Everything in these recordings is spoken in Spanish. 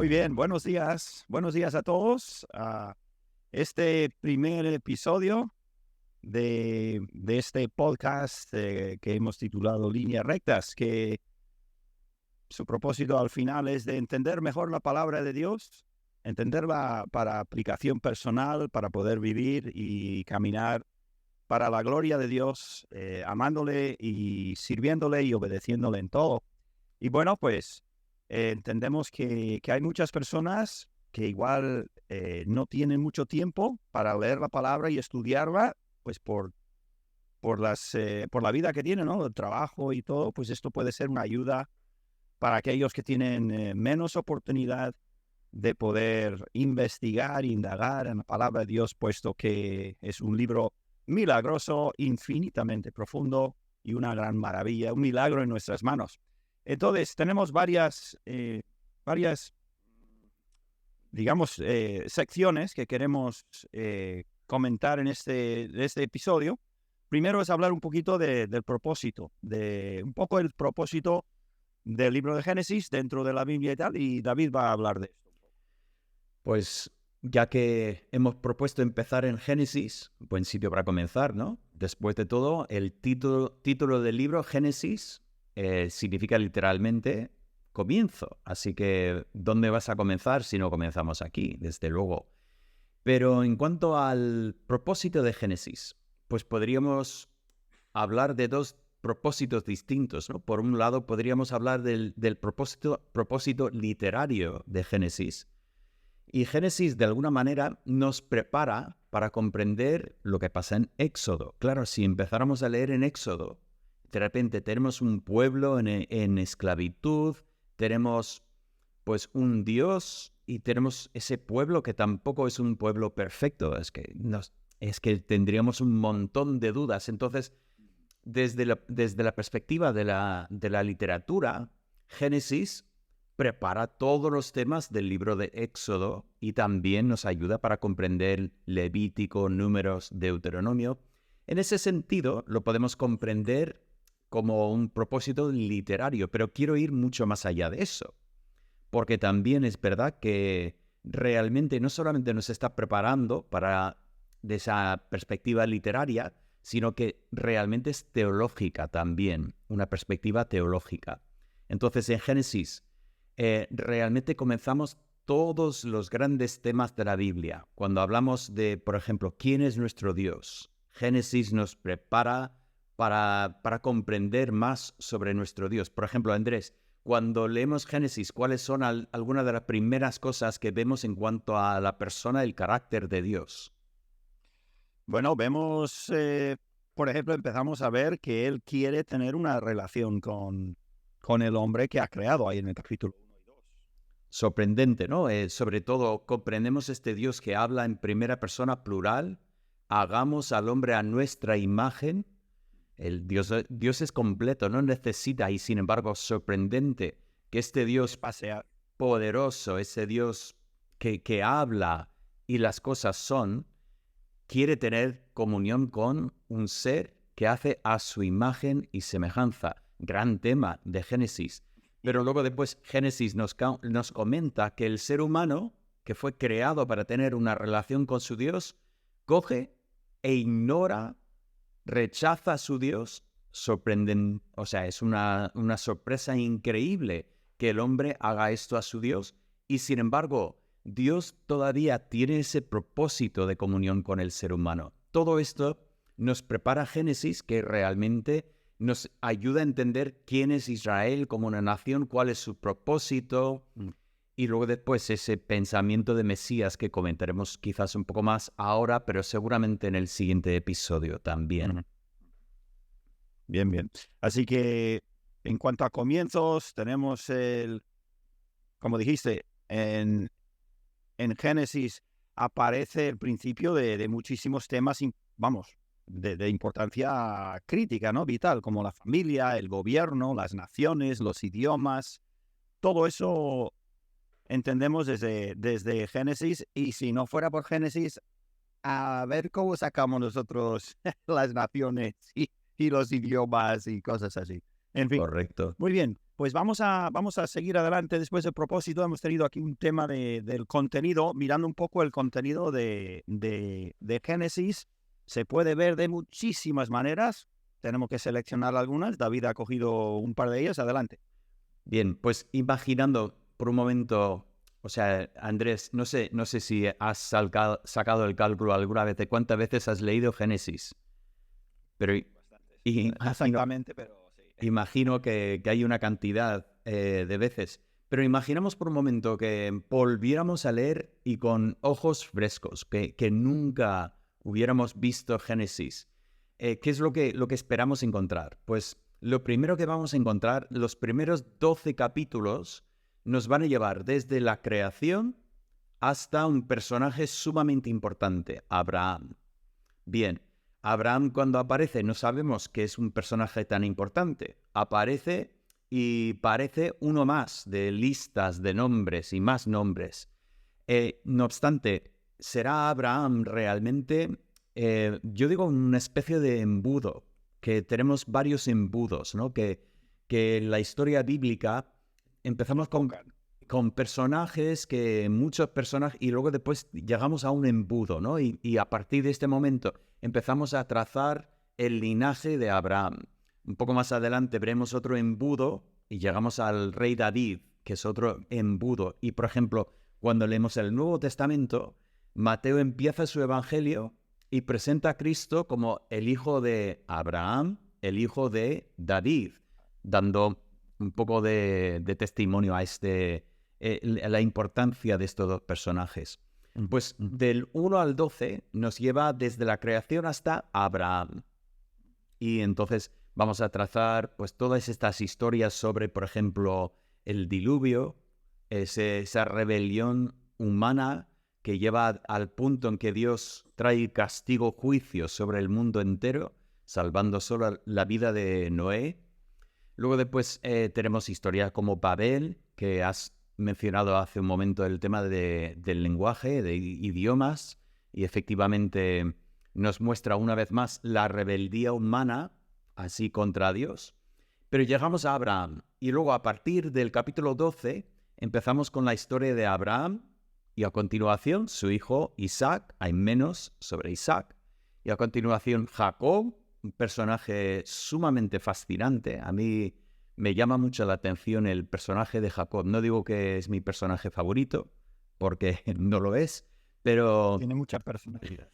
bien, buenos días a todos. Este primer episodio de este podcast que hemos titulado Líneas Rectas, que su propósito al final es de entender mejor la palabra de Dios, entenderla para aplicación personal, para poder vivir y caminar para la gloria de Dios, amándole y sirviéndole y obedeciéndole en todo. Y bueno, pues entendemos que hay muchas personas que igual no tienen mucho tiempo para leer la palabra y estudiarla, pues por la vida que tienen, ¿no? El trabajo y todo, pues esto puede ser una ayuda para aquellos que tienen menos oportunidad de poder investigar, indagar en la palabra de Dios, puesto que es un libro milagroso, infinitamente profundo y una gran maravilla, un milagro en nuestras manos. Entonces, tenemos varias, digamos, secciones que queremos comentar en este episodio. Primero es hablar un poquito del propósito, un poco el propósito del libro de Génesis dentro de la Biblia y tal, y David va a hablar de esto. Pues ya que hemos propuesto empezar en Génesis, buen sitio para comenzar, ¿no? Después de todo, el título del libro, Génesis, significa literalmente comienzo. Así que, ¿dónde vas a comenzar si no comenzamos aquí? Desde luego. Pero en cuanto al propósito de Génesis, pues podríamos hablar de dos propósitos distintos, ¿no? Por un lado, podríamos hablar del propósito literario de Génesis. Y Génesis, de alguna manera, nos prepara para comprender lo que pasa en Éxodo. Claro, si empezáramos a leer en Éxodo, de repente tenemos un pueblo en esclavitud, tenemos pues un Dios y tenemos ese pueblo que tampoco es un pueblo perfecto. Es que tendríamos un montón de dudas. Entonces, desde la perspectiva de la literatura, Génesis prepara todos los temas del libro de Éxodo y también nos ayuda para comprender Levítico, Números, Deuteronomio. En ese sentido, lo podemos comprender como un propósito literario, pero quiero ir mucho más allá de eso, porque también es verdad que realmente no solamente nos está preparando para de esa perspectiva literaria, sino que realmente es teológica también, una perspectiva teológica. Entonces, en Génesis, realmente comenzamos todos los grandes temas de la Biblia. Cuando hablamos de, por ejemplo, ¿quién es nuestro Dios? Génesis nos prepara para comprender más sobre nuestro Dios. Por ejemplo, Andrés, cuando leemos Génesis, ¿cuáles son algunas de las primeras cosas que vemos en cuanto a la persona, el carácter de Dios? Bueno, vemos, por ejemplo, empezamos a ver que él quiere tener una relación con el hombre que ha creado ahí en el capítulo 1 y 2. Sorprendente, ¿no? Sobre todo, comprendemos este Dios que habla en primera persona plural, hagamos al hombre a nuestra imagen. El Dios es completo, no necesita, y sin embargo, sorprendente que este Dios Pasear. poderoso, ese Dios que habla y las cosas son, quiere tener comunión con un ser que hace a su imagen y semejanza. Gran tema de Génesis. Pero luego después Génesis nos comenta que el ser humano, que fue creado para tener una relación con su Dios, coge e ignora, rechaza a su Dios. Sorprenden, o sea, es una sorpresa increíble que el hombre haga esto a su Dios. Y sin embargo, Dios todavía tiene ese propósito de comunión con el ser humano. Todo esto nos prepara Génesis, que realmente nos ayuda a entender quién es Israel como una nación, cuál es su propósito, y luego después ese pensamiento de Mesías que comentaremos quizás un poco más ahora, pero seguramente en el siguiente episodio también. Bien, bien. Así que en cuanto a comienzos, tenemos como dijiste, en Génesis aparece el principio de muchísimos temas, de importancia crítica, ¿no? Vital, como la familia, el gobierno, las naciones, los idiomas. Todo eso entendemos desde Génesis, y si no fuera por Génesis, a ver cómo sacamos nosotros las naciones y los idiomas y cosas así. En fin, Correcto. muy bien. pues vamos a seguir adelante después del propósito. Hemos tenido aquí un tema del contenido, mirando un poco el contenido de Génesis. Se puede ver de muchísimas maneras. Tenemos que seleccionar algunas. David ha cogido un par de ellas. Adelante. Bien, pues imaginando por un momento, o sea, Andrés, no sé si has sacado el cálculo alguna vez de cuántas veces has leído Génesis, pero Exactamente, pero sí. imagino que hay una cantidad de veces. Pero imaginamos por un momento que volviéramos a leer y con ojos frescos, que nunca hubiéramos visto Génesis. ¿Qué es lo que esperamos encontrar? Pues lo primero que vamos a encontrar, los primeros 12 capítulos nos van a llevar desde la creación hasta un personaje sumamente importante, Abraham. Bien, Abraham cuando aparece no sabemos que es un personaje tan importante. Aparece y parece uno más de listas de nombres y más nombres. No obstante, ¿será Abraham realmente, yo digo, una especie de embudo? Que tenemos varios embudos, ¿no? Que en la historia bíblica empezamos con personajes, muchos personajes, y luego después llegamos a un embudo, ¿no? Y a partir de este momento empezamos a trazar el linaje de Abraham. Un poco más adelante veremos otro embudo y llegamos al rey David, que es otro embudo. Y, por ejemplo, cuando leemos el Nuevo Testamento, Mateo empieza su evangelio y presenta a Cristo como el hijo de Abraham, el hijo de David, dando un poco de testimonio a la importancia de estos dos personajes. Pues del 1 al 12 nos lleva desde la creación hasta Abraham. Y entonces vamos a trazar pues todas estas historias sobre, por ejemplo, el diluvio, esa rebelión humana que lleva al punto en que Dios trae castigo, juicio sobre el mundo entero, salvando solo la vida de Noé. Luego después tenemos historias como Babel, que has mencionado hace un momento el tema del lenguaje, de idiomas, y efectivamente nos muestra una vez más la rebeldía humana, así contra Dios. Pero llegamos a Abraham, y luego a partir del capítulo 12 empezamos con la historia de Abraham, y a continuación su hijo Isaac, hay menos sobre Isaac, y a continuación Jacob, un personaje sumamente fascinante. A mí me llama mucho la atención el personaje de Jacob. No digo que es mi personaje favorito, porque no lo es, pero tiene mucha personalidad.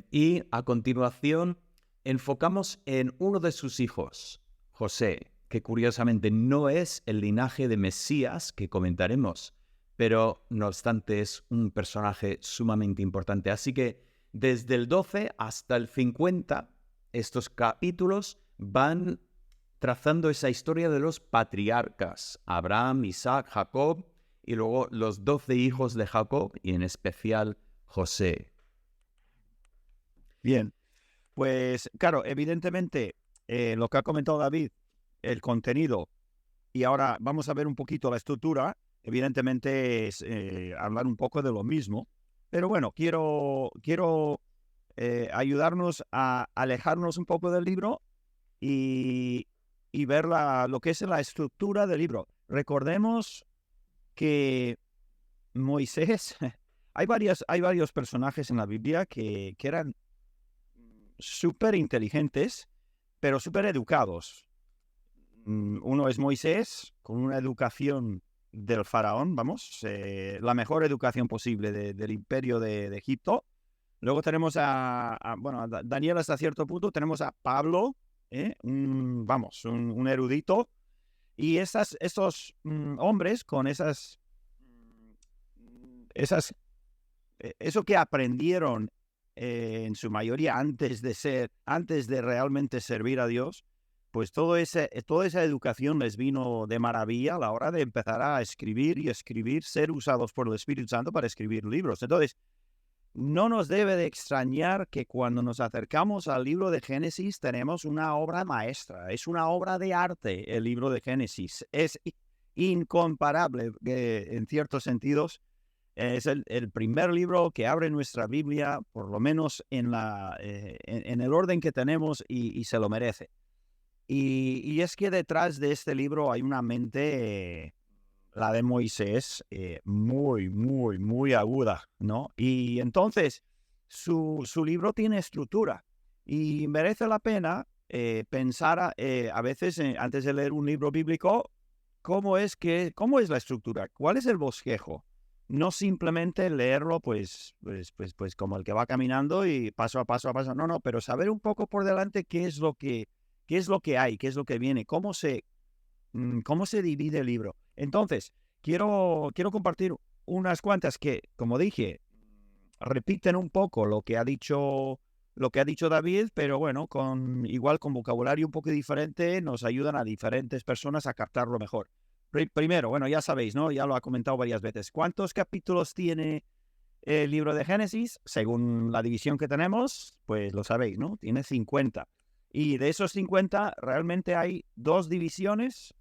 Y a continuación enfocamos en uno de sus hijos, José, que curiosamente no es el linaje de Mesías que comentaremos, pero no obstante es un personaje sumamente importante. Así que desde el 12 hasta el 50, estos capítulos van trazando esa historia de los patriarcas, Abraham, Isaac, Jacob, y luego los 12 hijos de Jacob, y en especial José. Bien, pues claro, evidentemente lo que ha comentado David, el contenido, y ahora vamos a ver un poquito la estructura, evidentemente es hablar un poco de lo mismo, pero bueno, quiero ayudarnos a alejarnos un poco del libro y ver lo que es la estructura del libro. Recordemos que Moisés, hay varios personajes en la Biblia que eran súper inteligentes, pero súper educados. Uno es Moisés, con una educación del faraón, vamos, la mejor educación posible del imperio de Egipto. Luego tenemos a Daniel hasta cierto punto, tenemos a Pablo, un erudito, y esos hombres con eso que aprendieron en su mayoría antes de realmente servir a Dios, pues toda esa educación les vino de maravilla a la hora de empezar a escribir, ser usados por el Espíritu Santo para escribir libros. Entonces, no nos debe de extrañar que cuando nos acercamos al libro de Génesis tenemos una obra maestra, es una obra de arte el libro de Génesis, es incomparable en ciertos sentidos. Es el primer libro que abre nuestra Biblia, por lo menos en el orden que tenemos, y se lo merece. Y es que detrás de este libro hay una mente, la de Moisés, muy, muy, muy aguda, ¿no? Y entonces su libro tiene estructura y merece la pena pensar a veces, antes de leer un libro bíblico, cómo es la estructura, cuál es el bosquejo. No simplemente leerlo pues como el que va caminando y paso a paso a paso. No, no, pero saber un poco por delante qué es lo que hay, qué es lo que viene, cómo se divide el libro. Entonces, quiero compartir unas cuantas que, como dije, repiten un poco lo que ha dicho David, pero bueno, igual con vocabulario un poco diferente, nos ayudan a diferentes personas a captarlo mejor. Primero, bueno, ya sabéis, ¿no? Ya lo ha comentado varias veces. ¿Cuántos capítulos tiene el libro de Génesis? Según la división que tenemos, pues lo sabéis, ¿no? Tiene 50. Y de esos 50, realmente hay dos divisiones,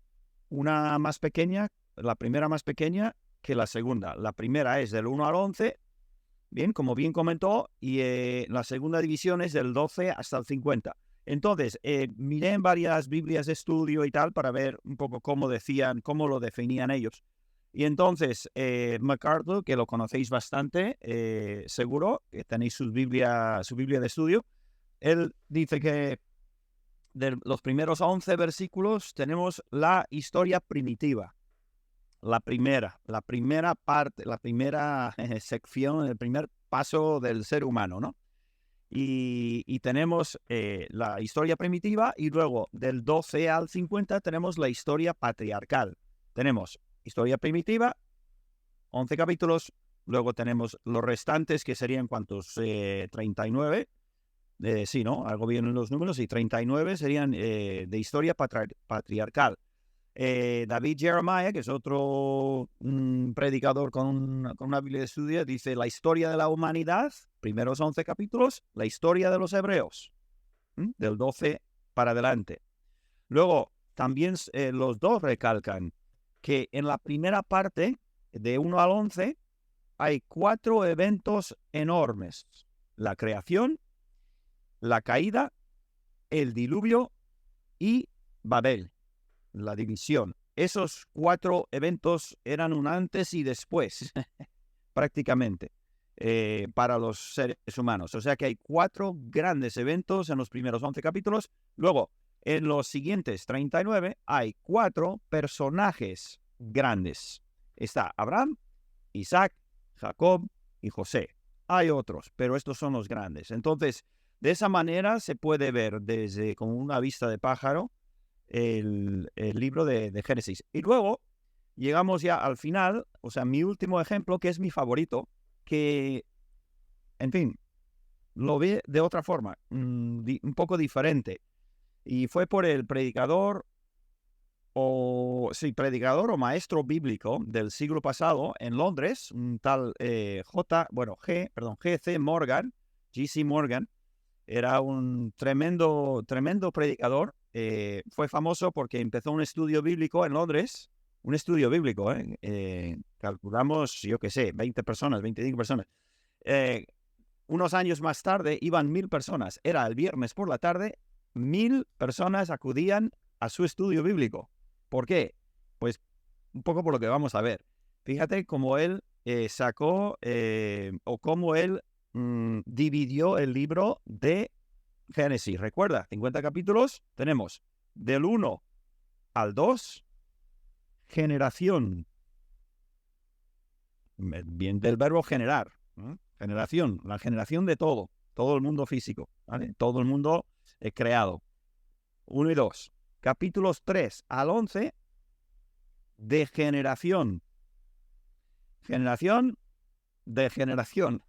una más pequeña, la primera más pequeña que la segunda. La primera es del 1 al 11, bien, como bien comentó, y la segunda división es del 12 hasta el 50. Entonces, miré en varias Biblias de estudio y tal para ver un poco cómo lo definían ellos. Y entonces, MacArthur, que lo conocéis bastante, seguro, que tenéis su Biblia de estudio, él dice que de los primeros 11 versículos tenemos la historia primitiva. La primera parte, la primera sección, el primer paso del ser humano, ¿no? Y tenemos la historia primitiva y luego del 12 al 50 tenemos la historia patriarcal. Tenemos historia primitiva, 11 capítulos, luego tenemos los restantes que serían, ¿cuántos? 39. Sí, ¿no? Algo bien en los números, y 39 serían de historia patriarcal. David Jeremiah, que es otro predicador con una Biblia de estudio, dice la historia de la humanidad, primeros 11 capítulos, la historia de los hebreos, del 12 para adelante. Luego, también los dos recalcan que en la primera parte, de 1 al 11, hay 4 eventos enormes. La creación, la caída, el diluvio y Babel, la división. Esos 4 eventos eran un antes y después, prácticamente, para los seres humanos. O sea que hay 4 grandes eventos en los primeros 11 capítulos. Luego, en los siguientes 39, hay 4 personajes grandes. Está Abraham, Isaac, Jacob y José. Hay otros, pero estos son los grandes. Entonces, de esa manera se puede ver desde con una vista de pájaro el libro de Génesis. Y luego llegamos ya al final, o sea, mi último ejemplo, que es mi favorito, que, en fin, lo vi de otra forma, un poco diferente. Y fue por el predicador o maestro bíblico del siglo pasado en Londres, un tal G.C. Morgan, G.C. Morgan. Era un tremendo predicador. Fue famoso porque empezó un estudio bíblico en Londres. Un estudio bíblico, calculamos, yo qué sé, 20 personas, 25 personas. Unos años más tarde iban 1000 personas. Era el viernes por la tarde, 1000 personas acudían a su estudio bíblico. ¿Por qué? Pues un poco por lo que vamos a ver. Fíjate cómo él cómo él dividió el libro de Génesis. Recuerda, 50 capítulos, tenemos del 1 al 2, generación. Bien del verbo generar. Generación, la generación de todo el mundo físico, ¿vale? Todo el mundo creado. 1 y 2. Capítulos 3 al 11, de generación. Generación de generación.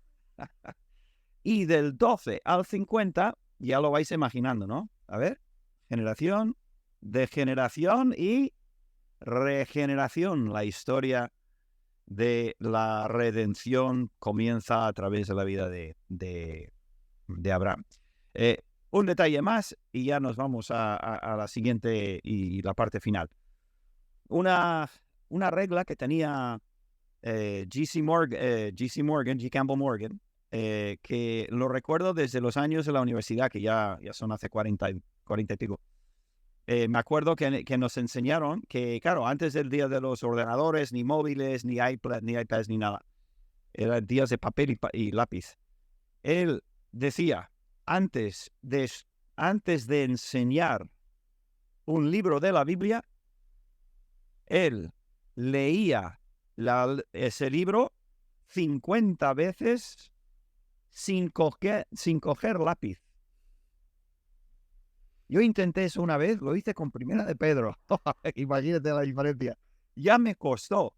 Y del 12 al 50, ya lo vais imaginando, ¿no? A ver, generación, degeneración y regeneración. La historia de la redención comienza a través de la vida de Abraham. Un detalle más y ya nos vamos a la siguiente y la parte final. Una regla que tenía G. Campbell Morgan, que lo recuerdo desde los años de la universidad, que ya son hace 40 y pico. me acuerdo que nos enseñaron que, claro, antes del día de los ordenadores, ni móviles, ni iPad, ni iPads, ni nada. Eran días de papel y lápiz. Él decía, antes de enseñar un libro de la Biblia, él leía ese libro 50 veces sin coger lápiz. Yo intenté eso una vez, lo hice con Primera de Pedro. Imagínate la diferencia. Ya me costó,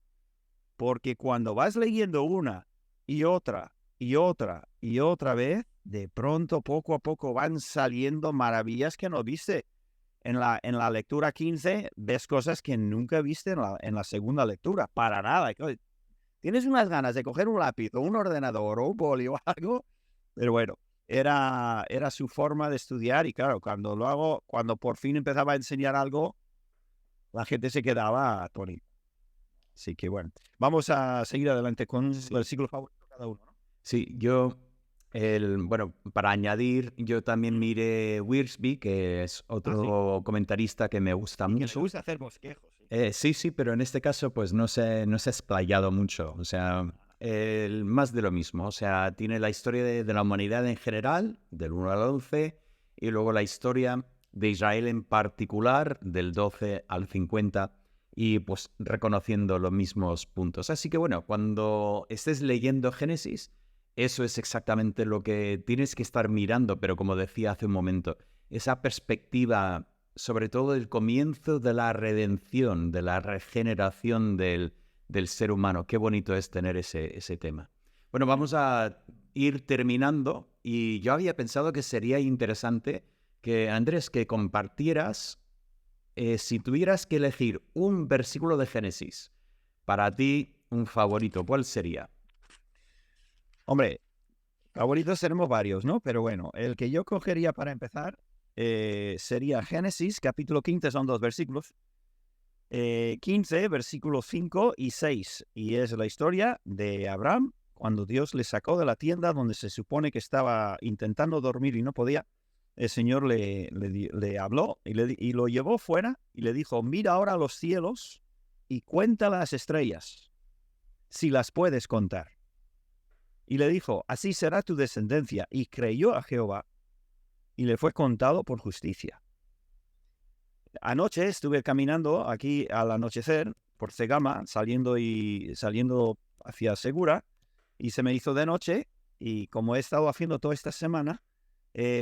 porque cuando vas leyendo una y otra y otra y otra vez, de pronto, poco a poco, van saliendo maravillas que no viste. En la lectura 15 ves cosas que nunca viste en la segunda lectura, para nada. Tienes unas ganas de coger un lápiz o un ordenador o un boli o algo, pero bueno, era su forma de estudiar y claro, cuando por fin empezaba a enseñar algo, la gente se quedaba atónita. Así que bueno, vamos a seguir adelante con el versículo favorito de cada uno, ¿no? Sí, bueno, para añadir, yo también miré Wiersbe, que es otro comentarista que me gusta mucho. Que le gusta hacer bosquejos. Sí, pero en este caso pues no se ha explayado mucho, o sea, más de lo mismo, o sea, tiene la historia de la humanidad en general, del 1 al 11, y luego la historia de Israel en particular, del 12 al 50, y pues reconociendo los mismos puntos. Así que bueno, cuando estés leyendo Génesis, eso es exactamente lo que tienes que estar mirando, pero como decía hace un momento, esa perspectiva, sobre todo el comienzo de la redención, de la regeneración del ser humano. Qué bonito es tener ese tema. Bueno, vamos a ir terminando y yo había pensado que sería interesante que, Andrés, que compartieras, si tuvieras que elegir un versículo de Génesis, para ti un favorito, ¿cuál sería? Hombre, favoritos tenemos varios, ¿no? Pero bueno, el que yo cogería para empezar sería Génesis, capítulo 15, son 2 versículos. 15, versículos 5 y 6. Y es la historia de Abraham, cuando Dios le sacó de la tienda donde se supone que estaba intentando dormir y no podía. El Señor le habló y lo llevó fuera y le dijo, mira ahora los cielos y cuenta las estrellas, si las puedes contar. Y le dijo, así será tu descendencia. Y creyó a Jehová y le fue contado por justicia. Anoche estuve caminando aquí al anochecer por Cegama, saliendo hacia Segura, y se me hizo de noche, y como he estado haciendo toda esta semana,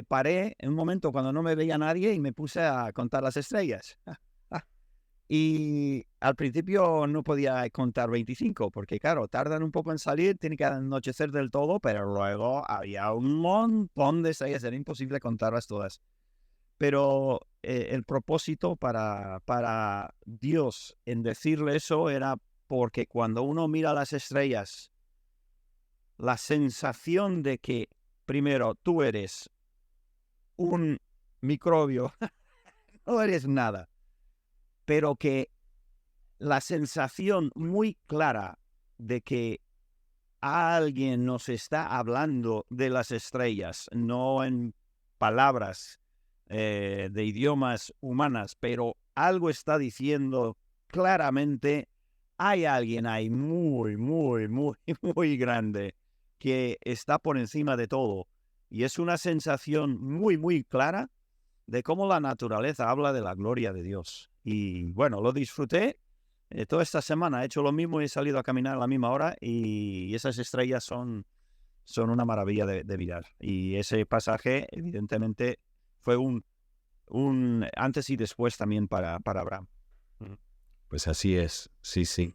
paré en un momento cuando no me veía nadie y me puse a contar las estrellas. Y al principio no podía contar 25, porque claro, tardan un poco en salir, tiene que anochecer del todo, pero luego había un montón de estrellas, era imposible contarlas todas. Pero el propósito para Dios en decirle eso era porque cuando uno mira las estrellas, la sensación de que, primero, tú eres un microbio, no eres nada, pero que la sensación muy clara de que alguien nos está hablando de las estrellas, no en palabras de idiomas humanas, pero algo está diciendo claramente, hay alguien ahí muy, muy, muy, muy grande que está por encima de todo. Y es una sensación muy, muy clara de cómo la naturaleza habla de la gloria de Dios. Y bueno, lo disfruté. Toda esta semana he hecho lo mismo y he salido a caminar a la misma hora y esas estrellas son una maravilla de mirar. Y ese pasaje, evidentemente, fue un antes y después también para Abraham. Pues así es, sí.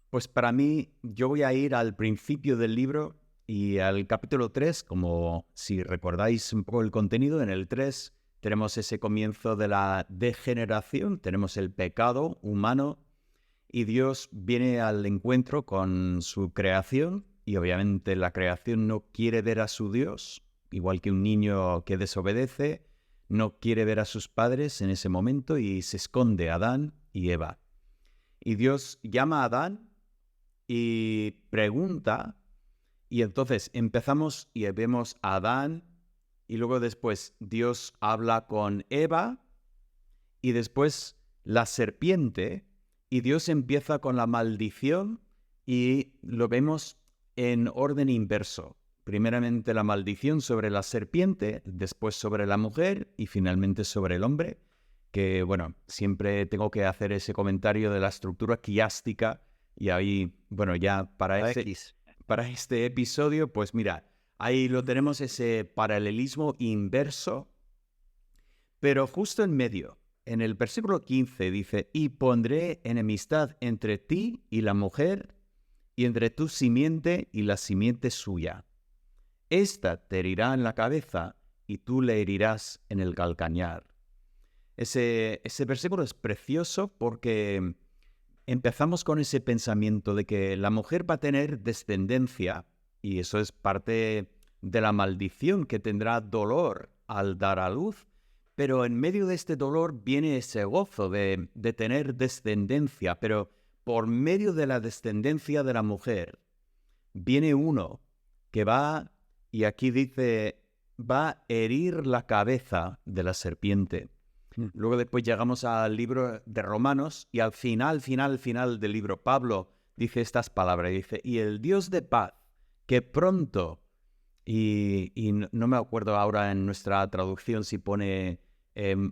Pues para mí, yo voy a ir al principio del libro y al capítulo 3, como si recordáis un poco el contenido, en el 3 tenemos ese comienzo de la degeneración, tenemos el pecado humano y Dios viene al encuentro con su creación y obviamente la creación no quiere ver a su Dios, igual que un niño que desobedece, no quiere ver a sus padres en ese momento y se esconde Adán y Eva. Y Dios llama a Adán y pregunta, y entonces empezamos y vemos a Adán, y luego después Dios habla con Eva, y después la serpiente, y Dios empieza con la maldición y lo vemos en orden inverso. Primeramente la maldición sobre la serpiente, después sobre la mujer y finalmente sobre el hombre, que bueno, siempre tengo que hacer ese comentario de la estructura quiástica y ahí, bueno, ya para este episodio, pues mira, ahí lo tenemos, ese paralelismo inverso, pero justo en medio. En el versículo 15 dice, y pondré enemistad entre ti y la mujer, y entre tu simiente y la simiente suya. Esta te herirá en la cabeza, y tú le herirás en el calcañar. Ese versículo es precioso porque empezamos con ese pensamiento de que la mujer va a tener descendencia, y eso es parte de la maldición, que tendrá dolor al dar a luz. Pero en medio de este dolor viene ese gozo de tener descendencia. Pero por medio de la descendencia de la mujer viene uno que va, y aquí dice, va a herir la cabeza de la serpiente. Luego después llegamos al libro de Romanos y al final del libro Pablo dice estas palabras. Dice, y el Dios de paz, que pronto, y no me acuerdo ahora en nuestra traducción si pone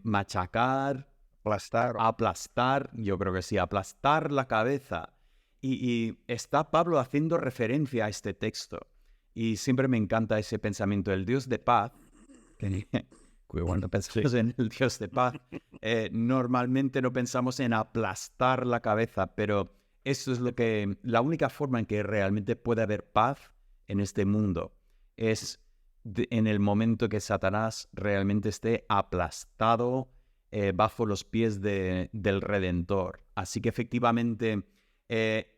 machacar, aplastar, yo creo que sí, aplastar la cabeza. Y está Pablo haciendo referencia a este texto. Y siempre me encanta ese pensamiento, el Dios de paz, que cuando pensamos en el Dios de paz, normalmente no pensamos en aplastar la cabeza, pero eso es la única forma en que realmente puede haber paz en este mundo, es en el momento que Satanás realmente esté aplastado bajo los pies del Redentor. Así que efectivamente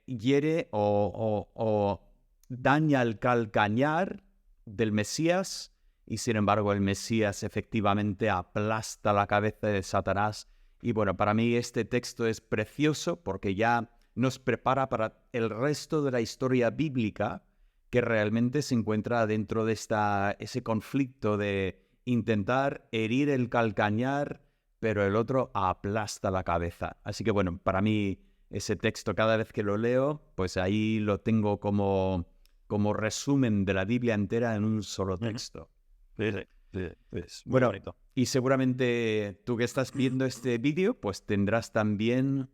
hiere o daña el calcañar del Mesías, y sin embargo el Mesías efectivamente aplasta la cabeza de Satanás. Y bueno, para mí este texto es precioso porque ya nos prepara para el resto de la historia bíblica, que realmente se encuentra dentro de ese conflicto de intentar herir el calcañar, pero el otro aplasta la cabeza. Así que bueno, para mí ese texto, cada vez que lo leo, pues ahí lo tengo como resumen de la Biblia entera en un solo texto. Bueno, bonito. Y seguramente tú que estás viendo este vídeo, pues tendrás también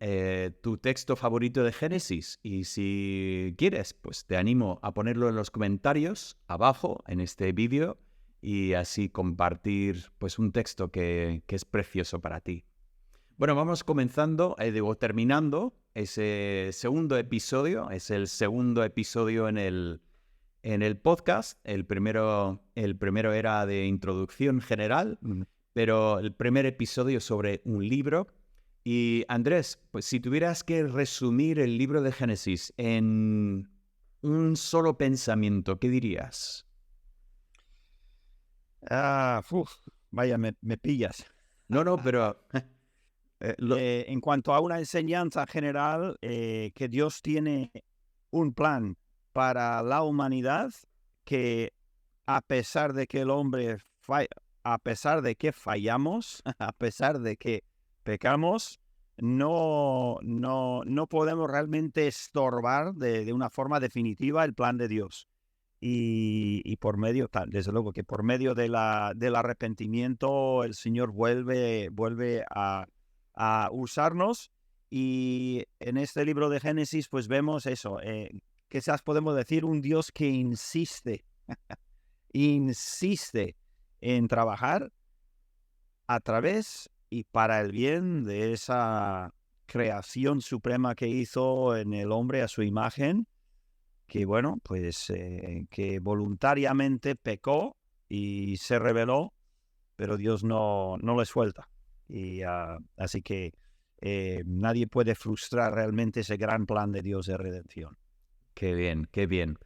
tu texto favorito de Génesis. Y si quieres, pues te animo a ponerlo en los comentarios abajo en este vídeo y así compartir pues un texto que es precioso para ti. Bueno, vamos terminando ese segundo episodio. Es el segundo episodio en el podcast. El primero era de introducción general, pero el primer episodio sobre un libro. Y Andrés, pues si tuvieras que resumir el libro de Génesis en un solo pensamiento, ¿qué dirías? Vaya, me pillas. No, pero... en cuanto a una enseñanza general, que Dios tiene un plan para la humanidad, que a pesar de que el hombre a pesar de que fallamos, a pesar de que pecamos, no podemos realmente estorbar de una forma definitiva el plan de Dios. Y por medio, desde luego que por medio del arrepentimiento, el Señor vuelve a usarnos. Y en este libro de Génesis, pues vemos eso, quizás podemos decir un Dios que insiste en trabajar a través y para el bien de esa creación suprema que hizo en el hombre a su imagen, que bueno, pues que voluntariamente pecó y se rebeló, pero Dios no le suelta. Y así que nadie puede frustrar realmente ese gran plan de Dios de redención. Qué bien, qué bien.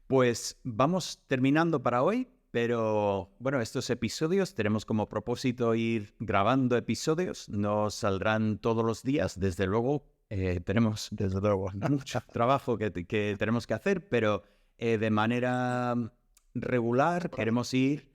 Pues vamos terminando para hoy, pero bueno, estos episodios tenemos como propósito ir grabando episodios, no saldrán todos los días, desde luego. Tenemos mucho trabajo que tenemos que hacer, pero de manera regular queremos ir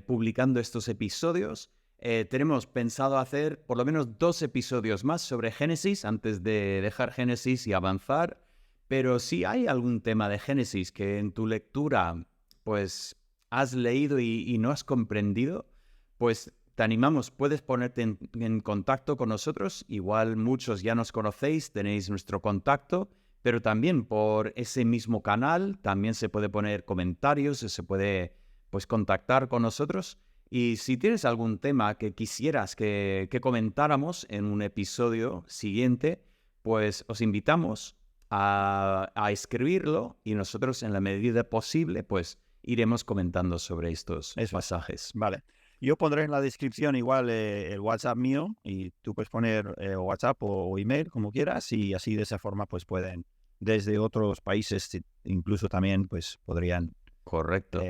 publicando estos episodios. tenemos pensado hacer por lo menos 2 episodios más sobre Génesis antes de dejar Génesis y avanzar. Pero si hay algún tema de Génesis que en tu lectura pues has leído y no has comprendido, pues te animamos, puedes ponerte en contacto con nosotros. Igual muchos ya nos conocéis, tenéis nuestro contacto, pero también por ese mismo canal también se puede poner comentarios, se puede pues contactar con nosotros. Y si tienes algún tema que quisieras que comentáramos en un episodio siguiente, pues os invitamos a escribirlo y nosotros en la medida posible pues iremos comentando sobre estos pasajes. Vale. Yo pondré en la descripción igual el WhatsApp mío y tú puedes poner WhatsApp o email como quieras y así de esa forma pues pueden desde otros países incluso también pues podrían Correcto.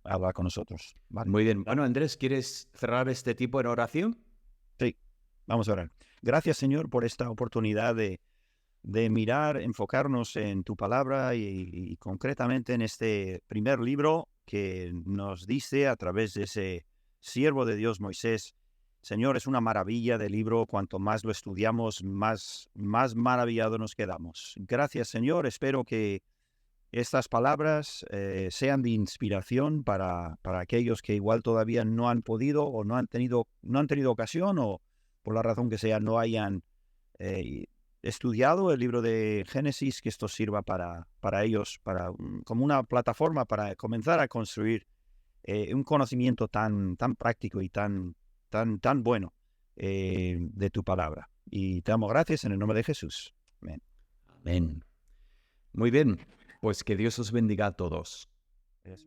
hablar con nosotros. Vale. Muy bien. Bueno, Andrés, ¿quieres cerrar este tipo en oración? Sí, vamos a orar. Gracias, Señor, por esta oportunidad de mirar, enfocarnos en tu palabra y concretamente en este primer libro que nos dice a través de ese siervo de Dios, Moisés. Señor, es una maravilla de libro. Cuanto más lo estudiamos, más maravillados nos quedamos. Gracias, Señor. Espero que estas palabras sean de inspiración para aquellos que igual todavía no han podido o no han tenido ocasión o por la razón que sea no hayan estudiado el libro de Génesis, que esto sirva para ellos, como una plataforma para comenzar a construir un conocimiento tan práctico y tan bueno de tu palabra. Y te damos gracias en el nombre de Jesús. Amén. Amén. Muy bien, pues que Dios os bendiga a todos. Eso.